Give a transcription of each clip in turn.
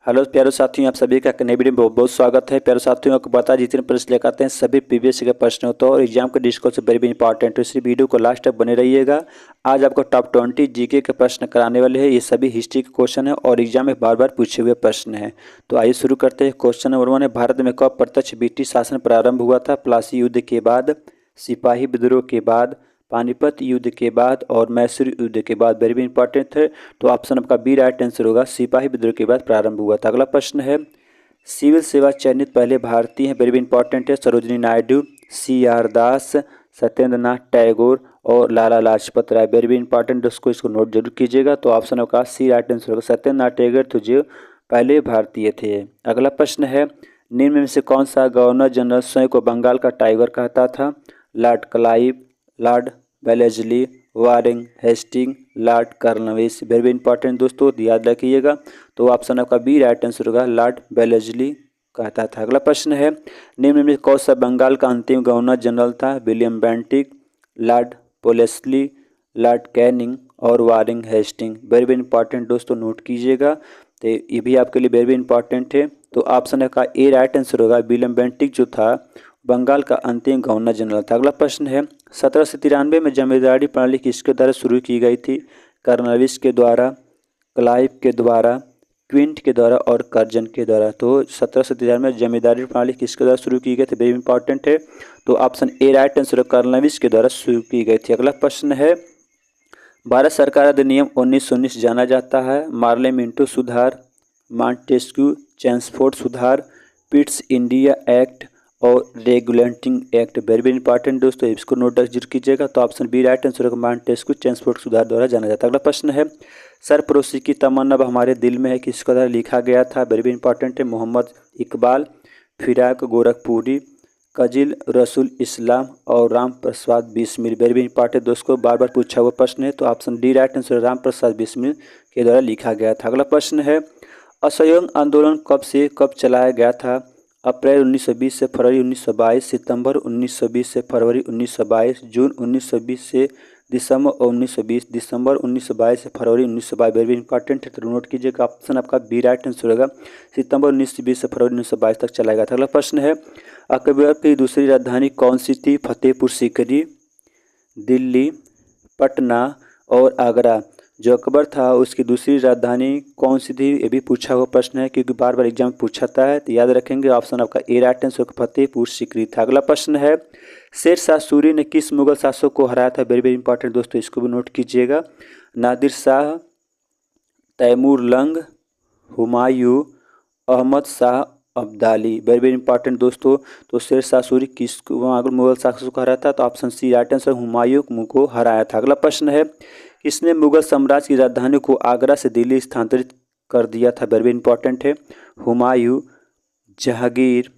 Hello प्यारे साथियों, आप सभी का नए वीडियो में बहुत बहुत स्वागत है। प्यारे साथियों, आपको बता जितने प्रश्न लेकर आते हैं सभी प्रीवियस के प्रश्न होते हैं और एग्जाम के डिस्कस वेरी भी इंपॉर्टेंट है। इस वीडियो को लास्ट तक बने रहिएगा। आज आपको टॉप 20 जीके के प्रश्न कराने वाले हैं। ये सभी हिस्ट्री के क्वेश्चन है और एग्जाम में बार बार पूछे हुए प्रश्न है। तो आइए शुरू करते हैं। क्वेश्चन नंबर 1 है, भारत में कब प्रत्यक्ष ब्रिटिश शासन प्रारंभ हुआ था? प्लासी युद्ध के बाद, सिपाही विद्रोह के बाद, पानीपत युद्ध के बाद और मैसूर युद्ध के बाद। वेरी भी इंपॉर्टेंट है। तो ऑप्शन आपका बी राइट आंसर होगा, सिपाही विद्रोह के बाद प्रारंभ हुआ था। अगला प्रश्न है, सिविल सेवा चयनित पहले भारतीय हैं? वेरी भी इंपॉर्टेंट है। सरोजिनी नायडू, CR दास, सत्येंद्र नाथ टैगोर और लाला लाजपत राय। वेरी भी इंपॉर्टेंट, इसको नोट जरूर कीजिएगा। तो ऑप्शन आपका सी राइट आंसर होगा, सत्येंद्र नाथ टैगोर तो जो पहले भारतीय थे। अगला प्रश्न है, निम्न में से कौन सा गवर्नर जनरल स्वयं को बंगाल का टाइगर कहता था? Lord Clive, Lord Wellesley, Warren Hasting, Lord Cornwallis. Very important दोस्तों, याद रखिएगा। तो ऑप्शन आपका बी राइट आंसर होगा, लॉर्ड वेलेस्ली कहता था। अगला प्रश्न है, निम्न में कौन सा बंगाल का अंतिम गवर्नर जनरल था? William Bentinck, Lord Wellesley, Lord Canning और वारेन हेस्टिंग। वेरी इंपॉर्टेंट दोस्तों, नोट कीजिएगा। तो ये भी आपके लिए वेरी इंपॉर्टेंट है। तो ऑप्शन का ए राइट आंसर होगा, विलियम बेंटिक जो था बंगाल का अंतिम गवर्नर जनरल था। अगला प्रश्न है, 1793 में जमींदारी प्रणाली किसके द्वारा शुरू की गई थी? कॉर्नवालिस के द्वारा, क्लाइव के द्वारा, क्विंट के द्वारा और कर्जन के द्वारा। तो 1793 में जमींदारी प्रणाली किसके द्वारा शुरू की गई थी? वेरी इंपॉर्टेंट है। तो option A right answer Cornwallis के द्वारा शुरू की गई थी। अगला प्रश्न है, भारत सरकार अधिनियम 1919 जाना जाता है? मार्ले मिंटो सुधार, मॉन्टेस्क्यू चैम्सफोर्ड सुधार, पिट्स इंडिया एक्ट और रेगुलेटिंग एक्ट। वेरी इंपॉर्टेंट दोस्तों, इसको नोट जरूर कीजिएगा। तो ऑप्शन बी राइट आंसर होगा, मॉन्टेस्क्यू चैम्सफोर्ड सुधार द्वारा जाना जाता है। अगला प्रश्न है, सरफरोशी की तमन्ना अब हमारे दिल में है किसके द्वारा लिखा गया था? वेरी इंपॉर्टेंट है। मोहम्मद इकबाल, फिराक गोरखपुरी, कजिल रसूल इस्लाम और राम प्रसाद बिस्मिल। वेरी इंपॉर्टेंट दोस्तों, बार बार पूछा हुआ प्रश्न है। तो option D right answer Ram Prasad Bismil के द्वारा लिखा गया था। अगला प्रश्न है, असहयोग आंदोलन कब से कब चलाया गया था? अप्रैल 1920 से फरवरी 1922, सितंबर 1920 से फरवरी 1922, जून 1920 से दिसंबर 1920, दिसंबर 1922 से फरवरी 1922। वेरी इंपॉर्टेंट है, तो नोट कीजिएगा। ऑप्शन आपका बी राइट आंसर होगा, सितंबर 1920 से फरवरी 1922 तक चलाया गया था। अगला प्रश्न है, अकबर की दूसरी राजधानी कौन सी थी? फतेहपुर सीकरी, दिल्ली, पटना और आगरा। जो अकबर था उसकी दूसरी राजधानी कौन सी थी? ये भी पूछा हुआ प्रश्न है, क्योंकि बार बार एग्जाम पूछाता है। तो याद रखेंगे, ऑप्शन आपका ए राइट आंसर फतेहपुर सीकरी था। अगला प्रश्न है, शेर शाह सूरी ने किस मुगल शासक को हराया था? वेरी इंपॉर्टेंट दोस्तों, इसको भी नोट कीजिएगा। नादिर शाह, तैमूर लंग, हुमायूं, अहमद शाह अब्दाली। वेरी इंपॉर्टेंट दोस्तों, तो शेर शाह सूरी किस मुगल शासक को हराया था? तो option C right answer, Humayun को हराया था। अगला प्रश्न है, किसने मुगल साम्राज्य की राजधानी को आगरा से दिल्ली स्थानांतरित कर दिया था? वेरी इंपॉर्टेंट है। हुमायूं, जहांगीर,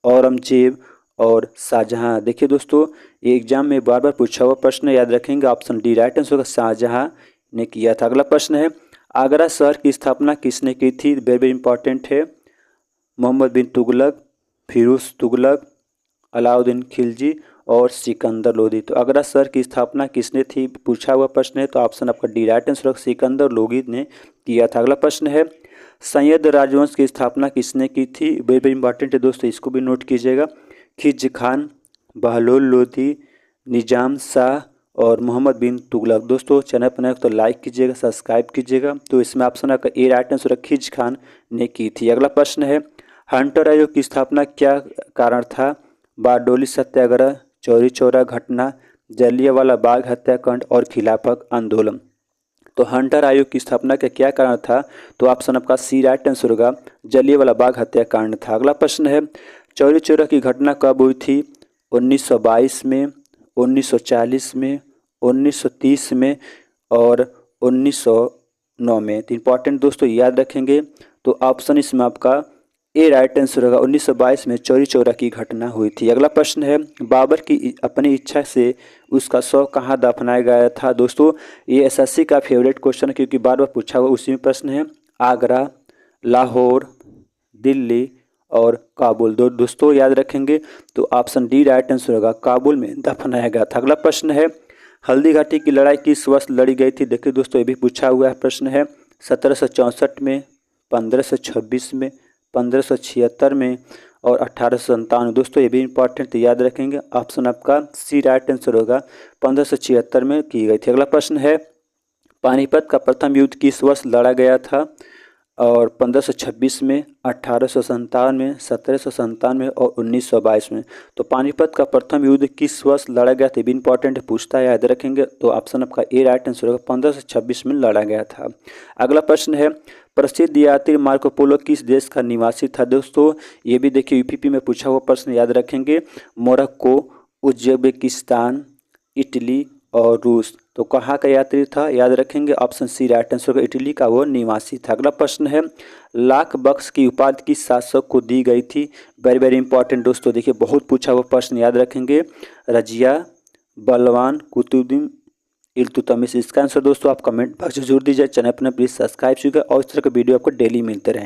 औरंगजेब और शाहजहां। देखिए दोस्तों, ये एग्जाम में बार बार पूछा हुआ प्रश्न, याद रखेंगे। ऑप्शन डी राइट आंसर होगा, शाहजहां ने किया था। अगला प्रश्न है, आगरा शहर की स्थापना किसने की थी? वेरी इंपॉर्टेंट है। मोहम्मद बिन तुगलक, फिरोज तुगलक, अलाउद्दीन खिलजी और सिकंदर लोदी। तो आगरा शहर की स्थापना किसने थी? पूछा हुआ प्रश्न है। तो ऑप्शन आपका डी राइट आंसर होगा, सिकंदर लोदी ने किया था। अगला प्रश्न है, सैयद राजवंश की स्थापना किसने की थी? वेरी इंपॉर्टेंट है दोस्तों, इसको भी नोट कीजिएगा। खिज खान, बहलोल लोदी, निजाम शाह और मोहम्मद बिन तुगलक। दोस्तों चैनल पर नए तो लाइक कीजिएगा, सब्सक्राइब कीजिएगा। तो इसमें ऑप्शन आपका ए राइट आंसर खिज खान ने की थी। अगला प्रश्न है, हंटर आयोग की स्थापना क्या कारण था? बारडोली सत्याग्रह, चौरी चौरा घटना, जलियांवाला बाग हत्याकांड और खिलाफत आंदोलन। तो हंटर आयोग की स्थापना का क्या कारण था? तो ऑप्शन आपका सी राइट आंसर होगा, जलियांवाला बाग हत्याकांड था। अगला प्रश्न है, चौरी चौरा की घटना कब हुई थी? 1922 में, 1940 में, 1930 में और 1909 में। तो इंपॉर्टेंट दोस्तों, याद रखेंगे। तो ऑप्शन इसमें आपका ए राइट आंसर होगा, 1922 में चौरी चौरा की घटना हुई थी। अगला प्रश्न है, बाबर की अपनी इच्छा से उसका शव कहाँ दफनाया गया था? दोस्तों ये एसएससी का फेवरेट क्वेश्चन है, क्योंकि बार बार पूछा हुआ उसी में प्रश्न है। आगरा, लाहौर, दिल्ली और काबुल। दोस्तों याद रखेंगे। तो ऑप्शन डी राइट आंसर होगा, काबुल में दफनाया गया था। अगला प्रश्न है, हल्दी घाटी की लड़ाई किस वर्ष लड़ी गई थी? देखिए दोस्तों, ये भी पूछा हुआ है प्रश्न है। 1764 में, 1526 में, 1576 में और 1857। दोस्तों ये भी इंपॉर्टेंट याद रखेंगे। ऑप्शन आपका सी राइट आंसर होगा, 1576 में की गई थी। अगला प्रश्न है, पानीपत का प्रथम युद्ध किस वर्ष लड़ा गया था? और 1526 में, 1857 में, 1797 और 1922 में। तो पानीपत का प्रथम युद्ध किस वर्ष लड़ा गया था, भी इंपॉर्टेंट पूछता है, याद रखेंगे। तो ऑप्शन आपका ए राइट आंसर होगा, 1526 में लड़ा गया था। अगला प्रश्न है, प्रसिद्ध यात्री मार्को पोलो किस देश का निवासी था? दोस्तों ये भी देखिए यूपीपी में पूछा हुआ प्रश्न, याद रखेंगे। मोरक्को, उज्बेकिस्तान, इटली और रूस। तो कहाँ का यात्री था, याद रखेंगे। ऑप्शन सी राइट आंसर होगा, इटली का वो निवासी था। अगला प्रश्न है, लाख बख्श की उपाधि किस शासक को दी गई थी? वेरी वेरी इंपॉर्टेंट दोस्तों, देखिए बहुत पूछा हुआ प्रश्न, याद रखेंगे। रजिया, बलवान, कुतुबुद्दीन, इल्तुतमिश। इसका आंसर दोस्तों आप कमेंट बॉक्स में जरूर दीजिए। चैनल अपना प्लीज सब्सक्राइब कीजिएगा और इस तरह के वीडियो आपको डेली मिलते रहें।